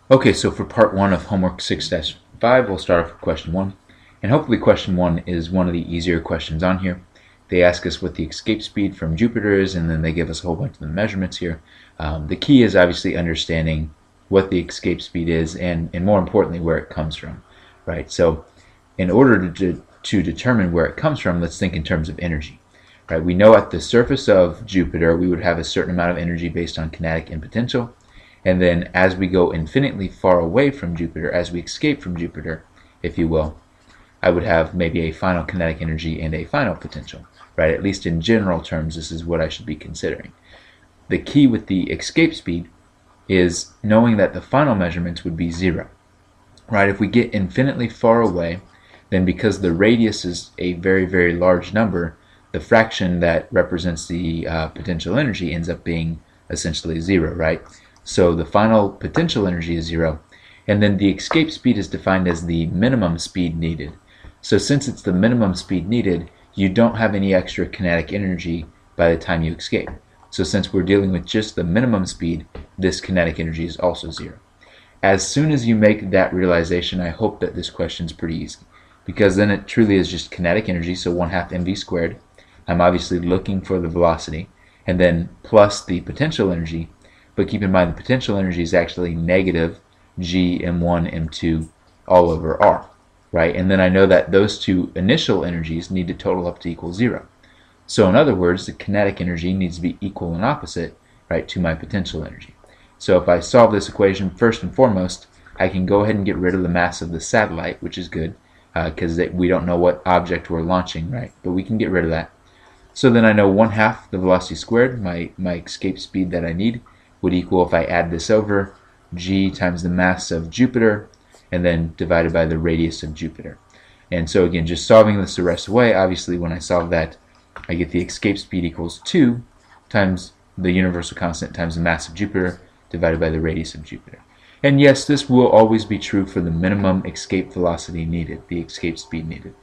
Okay, so for part 1 of homework 6-5, we'll start off with question 1. And hopefully question 1 is one of the easier questions on here. They ask us what the escape speed from Jupiter is, and then they give us a whole bunch of the measurements here. The key is obviously understanding what the escape speed is and more importantly, where it comes from, right? So in order to determine where it comes from, let's think in terms of energy. Right? We know at the surface of Jupiter we would have a certain amount of energy based on kinetic and potential. And then as we go infinitely far away from Jupiter, as we escape from Jupiter, if you will, I would have maybe a final kinetic energy and a final potential, right? At least in general terms, this is what I should be considering. The key with the escape speed is knowing that the final measurements would be 0, right? If we get infinitely far away, then because the radius is a very, very large number, the fraction that represents the potential energy ends up being essentially 0, right? So the final potential energy is 0, and then the escape speed is defined as the minimum speed needed. So since it's the minimum speed needed, you don't have any extra kinetic energy by the time you escape. So since we're dealing with just the minimum speed, this kinetic energy is also 0. As soon as you make that realization, I hope that this question is pretty easy, because then it truly is just kinetic energy, so 1/2 mv squared. I'm obviously looking for the velocity, and then plus the potential energy, but keep in mind the potential energy is actually negative g m1 m2 all over r, right? And then I know that those two initial energies need to total up to equal 0. So in other words, the kinetic energy needs to be equal and opposite, right, to my potential energy. So if I solve this equation, first and foremost, I can go ahead and get rid of the mass of the satellite, which is good, because we don't know what object we're launching, right? But we can get rid of that. So then I know 1/2 the velocity squared, my escape speed that I need, would equal, if I add this over, g times the mass of Jupiter, and then divided by the radius of Jupiter. And so again, just solving this the rest of the way, obviously when I solve that, I get the escape speed equals 2 times the universal constant times the mass of Jupiter divided by the radius of Jupiter. And yes, this will always be true for the minimum escape velocity needed, the escape speed needed.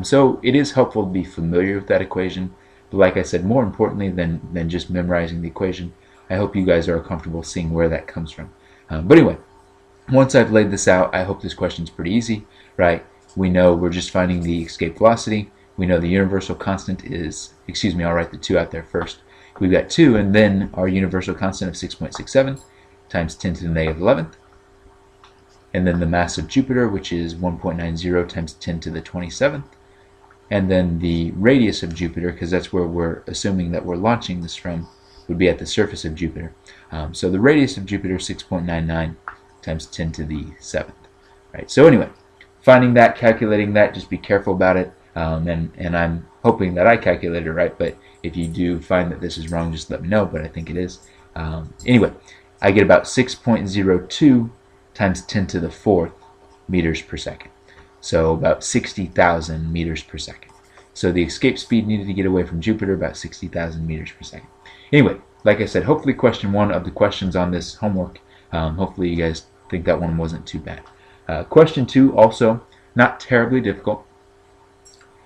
So it is helpful to be familiar with that equation. But like I said, more importantly than just memorizing the equation, I hope you guys are comfortable seeing where that comes from. But anyway, once I've laid this out, I hope this question's pretty easy, right? We know we're just finding the escape velocity. We know the universal constant is, I'll write the 2 out there first. We've got 2, and then our universal constant of 6.67 times 10 to the negative 11th. And then the mass of Jupiter, which is 1.90 times 10 to the 27th. And then the radius of Jupiter, because that's where we're assuming that we're launching this from, would be at the surface of Jupiter. So the radius of Jupiter is 6.99 times 10 to the 7th. Right. So anyway, finding that, calculating that, just be careful about it. And I'm hoping that I calculated it right, but if you do find that this is wrong, just let me know, but I think it is. Anyway, I get about 6.02 times 10 to the 4th meters per second. So about 60,000 meters per second. So the escape speed needed to get away from Jupiter, about 60,000 meters per second. Anyway, like I said, hopefully question 1 of the questions on this homework, hopefully you guys think that one wasn't too bad. Question 2, also not terribly difficult.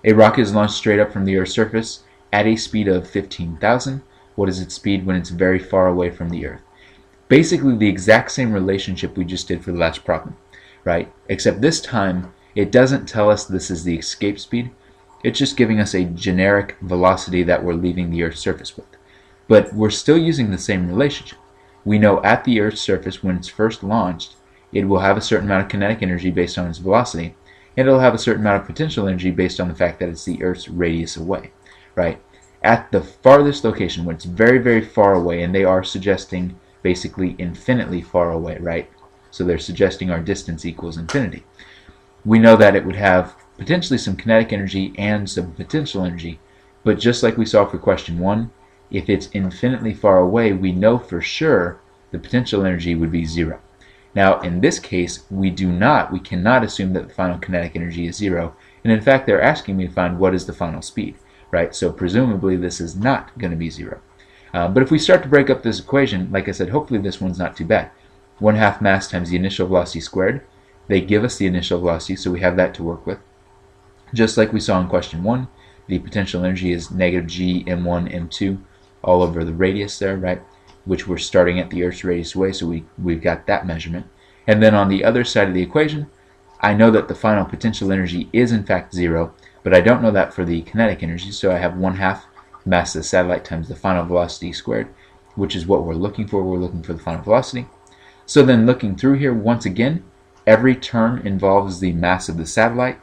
A rocket is launched straight up from the Earth's surface at a speed of 15,000. What is its speed when it's very far away from the Earth? Basically the exact same relationship we just did for the last problem, right? Except this time it doesn't tell us this is the escape speed. It's just giving us a generic velocity that we're leaving the Earth's surface with. But we're still using the same relationship. We know at the Earth's surface, when it's first launched, it will have a certain amount of kinetic energy based on its velocity, and it'll have a certain amount of potential energy based on the fact that it's the Earth's radius away, right? At the farthest location, when it's very, very far away, and they are suggesting basically infinitely far away, right? So they're suggesting our distance equals infinity. We know that it would have potentially some kinetic energy and some potential energy, but just like we saw for question 1, if it's infinitely far away, we know for sure the potential energy would be 0. Now, in this case, we cannot assume that the final kinetic energy is 0, and in fact, they're asking me to find what is the final speed, right? So presumably, this is not going to be 0. But if we start to break up this equation, like I said, hopefully this one's not too bad. 1/2 mass times the initial velocity squared. They give us the initial velocity, so we have that to work with. Just like we saw in question 1, the potential energy is negative g m1 m2 all over the radius there, right? Which we're starting at the Earth's radius away, so we've got that measurement. And then on the other side of the equation, I know that the final potential energy is in fact 0, but I don't know that for the kinetic energy, so I have 1/2 mass of the satellite times the final velocity squared, which is what we're looking for. We're looking for the final velocity. So then looking through here, once again, every term involves the mass of the satellite.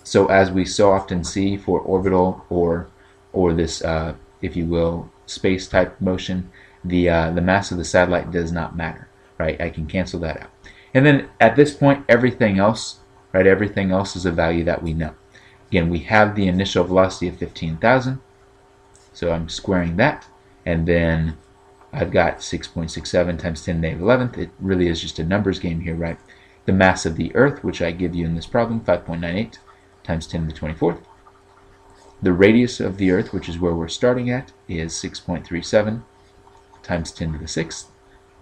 So as we so often see for orbital or this, if you will, space type motion, the mass of the satellite does not matter, right? I can cancel that out. And then at this point, everything else, right? Everything else is a value that we know. Again, we have the initial velocity of 15,000, so I'm squaring that, and then I've got 6.67 times 10 to the negative 11th. It really is just a numbers game here, right? The mass of the Earth, which I give you in this problem, 5.98 times 10 to the 24th. The radius of the Earth, which is where we're starting at, is 6.37 times 10 to the 6th.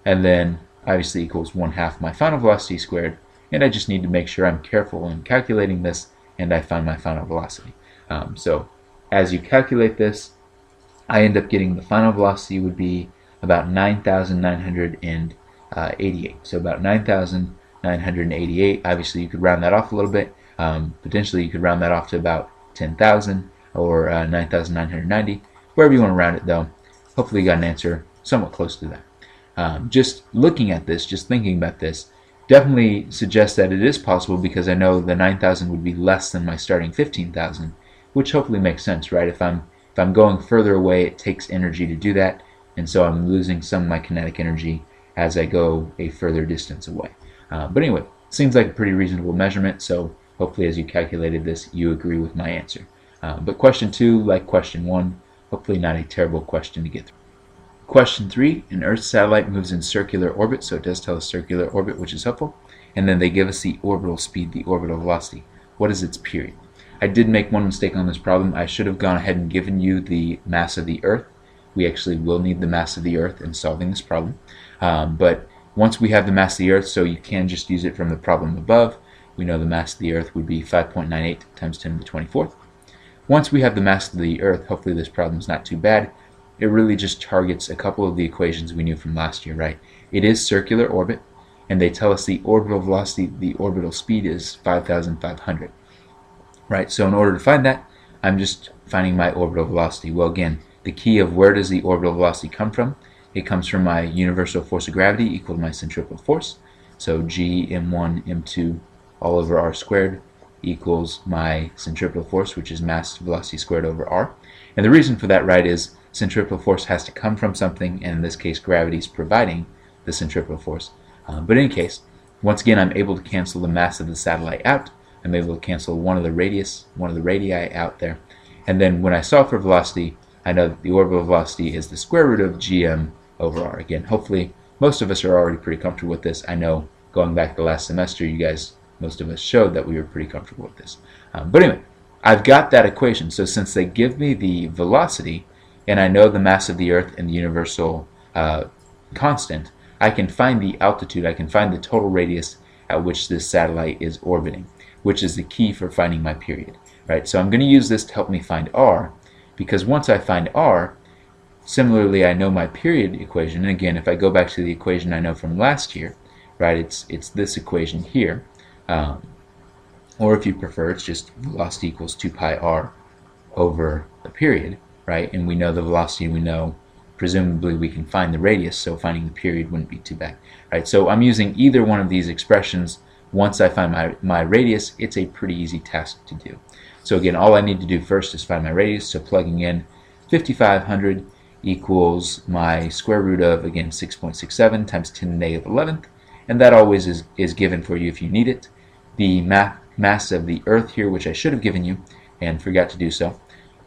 And then obviously equals 1/2 my final velocity squared. And I just need to make sure I'm careful in calculating this, and I find my final velocity. So as you calculate this, I end up getting the final velocity would be about 9,988. So about 9,988. Obviously, you could round that off a little bit. Potentially, you could round that off to about 10,000 or 9,990. Wherever you want to round it, though. Hopefully, you got an answer somewhat close to that. Just looking at this, just thinking about this, definitely suggests that it is possible, because I know the 9,000 would be less than my starting 15,000, which hopefully makes sense, right? If I'm going further away, it takes energy to do that, and so I'm losing some of my kinetic energy as I go a further distance away. But anyway, seems like a pretty reasonable measurement, so hopefully as you calculated this, you agree with my answer. But question 2, like question 1, hopefully not a terrible question to get through. Question 3, an Earth satellite moves in circular orbit, so it does tell us circular orbit, which is helpful. And then they give us the orbital speed, the orbital velocity. What is its period? I did make one mistake on this problem. I should have gone ahead and given you the mass of the Earth. We actually will need the mass of the Earth in solving this problem. But once we have the mass of the Earth, so you can just use it from the problem above, we know the mass of the Earth would be 5.98 times 10 to the 24th. Once we have the mass of the Earth, hopefully this problem is not too bad. It really just targets a couple of the equations we knew from last year, right? It is circular orbit, and they tell us the orbital velocity, the orbital speed is 5,500, right? So in order to find that, I'm just finding my orbital velocity. Well, again, the key of where does the orbital velocity come from? It comes from my universal force of gravity equal to my centripetal force. So G m1 m2 all over r squared equals my centripetal force, which is mass velocity squared over r. And the reason for that, right, is centripetal force has to come from something, and in this case gravity is providing the centripetal force. But in any case, once again, I'm able to cancel the mass of the satellite out. I'm able to cancel one of the radii out there. And then when I solve for velocity, I know that the orbital velocity is the square root of gm over r. Again, hopefully most of us are already pretty comfortable with this. I know going back to last semester, you guys, most of us showed that we were pretty comfortable with this. But anyway, I've got that equation. So since they give me the velocity, and I know the mass of the Earth and the universal constant, I can find the altitude, I can find the total radius at which this satellite is orbiting, which is the key for finding my period, right? So I'm going to use this to help me find r, because once I find r, similarly I know my period equation. And again, if I go back to the equation I know from last year, right, it's this equation here, or if you prefer, it's just velocity equals 2 pi r over the period, right? And we know the velocity, we know presumably we can find the radius, so finding the period wouldn't be too bad, right? So I'm using either one of these expressions. Once I find my radius, it's a pretty easy task to do. So again, all I need to do first is find my radius, so plugging in 5,500 equals my square root of, again, 6.67 times 10 to the negative 11th, and that always is given for you if you need it. The mass of the Earth here, which I should have given you and forgot to do so,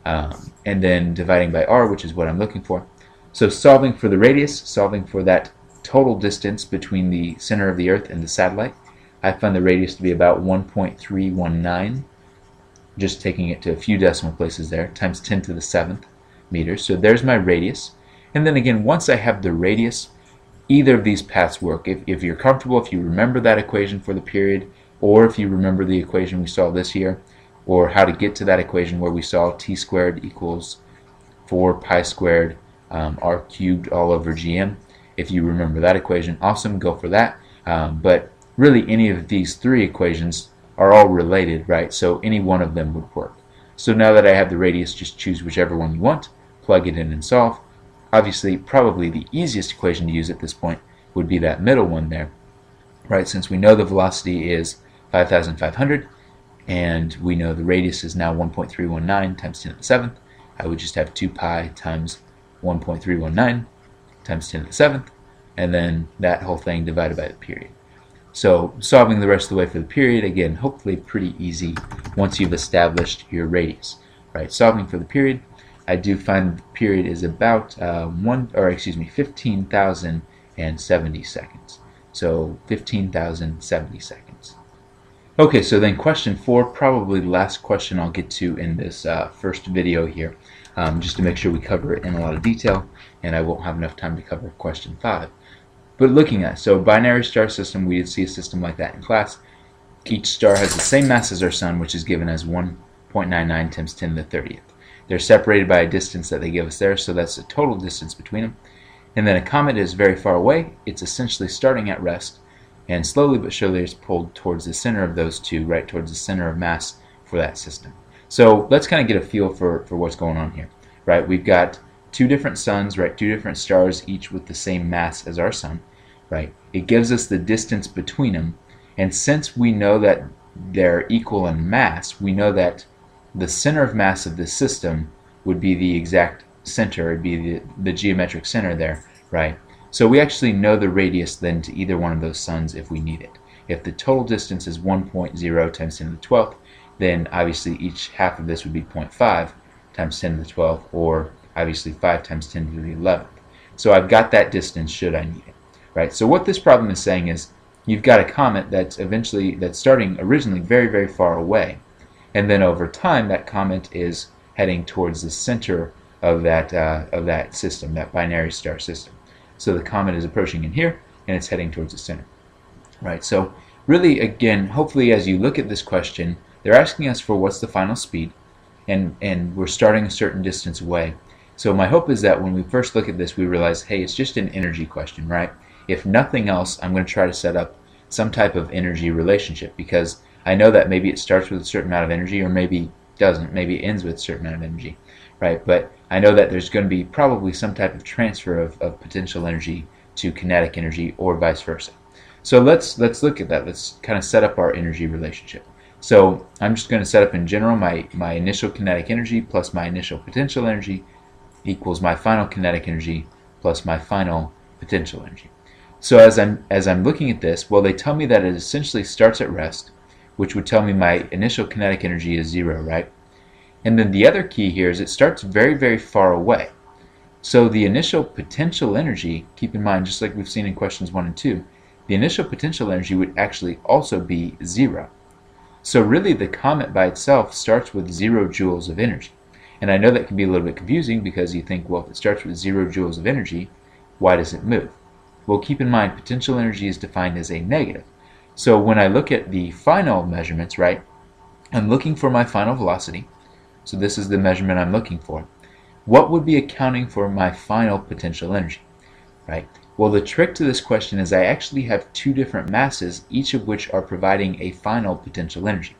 and then dividing by r, which is what I'm looking for. So solving for the radius, solving for that total distance between the center of the Earth and the satellite, I find the radius to be about 1.319, just taking it to a few decimal places there, times 10 to the 7th meters. So there's my radius. And then again, once I have the radius, either of these paths work. If you're comfortable, if you remember that equation for the period, or if you remember the equation we saw this year, or how to get to that equation where we saw t squared equals 4 pi squared r cubed all over gm. If you remember that equation, awesome, go for that. But really any of these three equations are all related, right? So any one of them would work. So now that I have the radius, just choose whichever one you want, plug it in and solve. Obviously, probably the easiest equation to use at this point would be that middle one there, right? Since we know the velocity is 5,500 and we know the radius is now 1.319 times 10 to the 7th, I would just have 2 pi times 1.319 times 10 to the 7th, and then that whole thing divided by the period. So solving the rest of the way for the period, again, hopefully pretty easy once you've established your radius, right? Solving for the period, I do find the period is about 15,070 seconds. So 15,070 seconds. Okay, so then question 4, probably the last question I'll get to in this first video here, just to make sure we cover it in a lot of detail, and I won't have enough time to cover question 5. But looking at, so binary star system, we would see a system like that in class. Each star has the same mass as our sun, which is given as 1.99 times 10 to the 30th. They're separated by a distance that they give us there, so that's the total distance between them. And then a comet is very far away. It's essentially starting at rest, and slowly but surely is pulled towards the center of those two, right towards the center of mass for that system. So let's kind of get a feel for what's going on here, right? We've got two different suns, right? Two different stars, each with the same mass as our sun, right? It gives us the distance between them, and since we know that they're equal in mass, we know that the center of mass of this system would be the exact center, it'd be the geometric center there, right? So we actually know the radius then to either one of those suns if we need it. If the total distance is 1.0 times 10 to the 12th, then obviously each half of this would be 0.5 times 10 to the 12th, or obviously 5 times 10 to the 11th. So I've got that distance should I need it, right? So what this problem is saying is you've got a comet that's starting originally very, very far away, and then over time that comet is heading towards the center of that system, that binary star system. So the comet is approaching in here, and it's heading towards the center, right? So really, again, hopefully as you look at this question, they're asking us for what's the final speed, and we're starting a certain distance away. So my hope is that when we first look at this, we realize, hey, it's just an energy question, right? If nothing else, I'm going to try to set up some type of energy relationship, because I know that maybe it starts with a certain amount of energy, or maybe doesn't, maybe it ends with a certain amount of energy, right? But I know that there's going to be probably some type of transfer of potential energy to kinetic energy, or vice versa. So let's look at that. Let's kind of set up our energy relationship. So I'm just going to set up in general my initial kinetic energy plus my initial potential energy equals my final kinetic energy plus my final potential energy. So as I'm looking at this, well, they tell me that it essentially starts at rest, which would tell me my initial kinetic energy is 0, right? And then the other key here is it starts very, very far away. So the initial potential energy, keep in mind, just like we've seen in questions 1 and 2, the initial potential energy would actually also be 0. So really the comet by itself starts with 0 joules of energy. And I know that can be a little bit confusing, because you think, well, if it starts with 0 joules of energy, why does it move? Well, keep in mind, potential energy is defined as a negative. So when I look at the final measurements, right, I'm looking for my final velocity. So this is the measurement I'm looking for. What would be accounting for my final potential energy, right? Well, the trick to this question is I actually have two different masses, each of which are providing a final potential energy.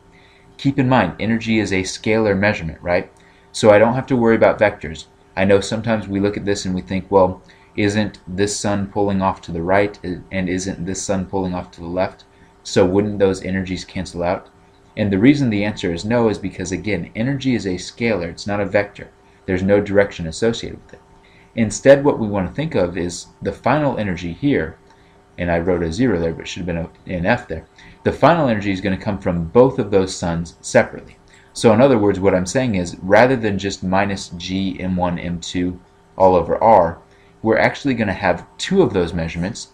Keep in mind, energy is a scalar measurement, right? So I don't have to worry about vectors. I know sometimes we look at this and we think, well, isn't this sun pulling off to the right, and isn't this sun pulling off to the left? So wouldn't those energies cancel out? And the reason the answer is no is because, again, energy is a scalar. It's not a vector. There's no direction associated with it. Instead, what we want to think of is the final energy here, and I wrote a 0 there, but it should have been an F there. The final energy is going to come from both of those suns separately. So in other words, what I'm saying is, rather than just minus G M1, M2 all over R, we're actually going to have two of those measurements,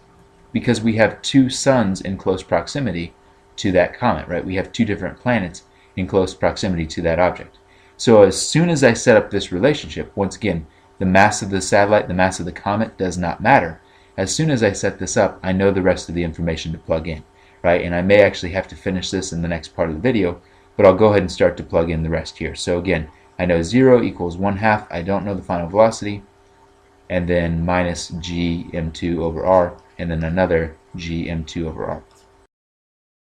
because we have two suns in close proximity to that comet, right? We have two different planets in close proximity to that object. So as soon as I set up this relationship, once again, the mass of the satellite, the mass of the comet does not matter. As soon as I set this up, I know the rest of the information to plug in, right? And I may actually have to finish this in the next part of the video, but I'll go ahead and start to plug in the rest here. So again, I know 0 equals 1/2. I don't know the final velocity. And then minus G M2 over R, and then another G M2 over R.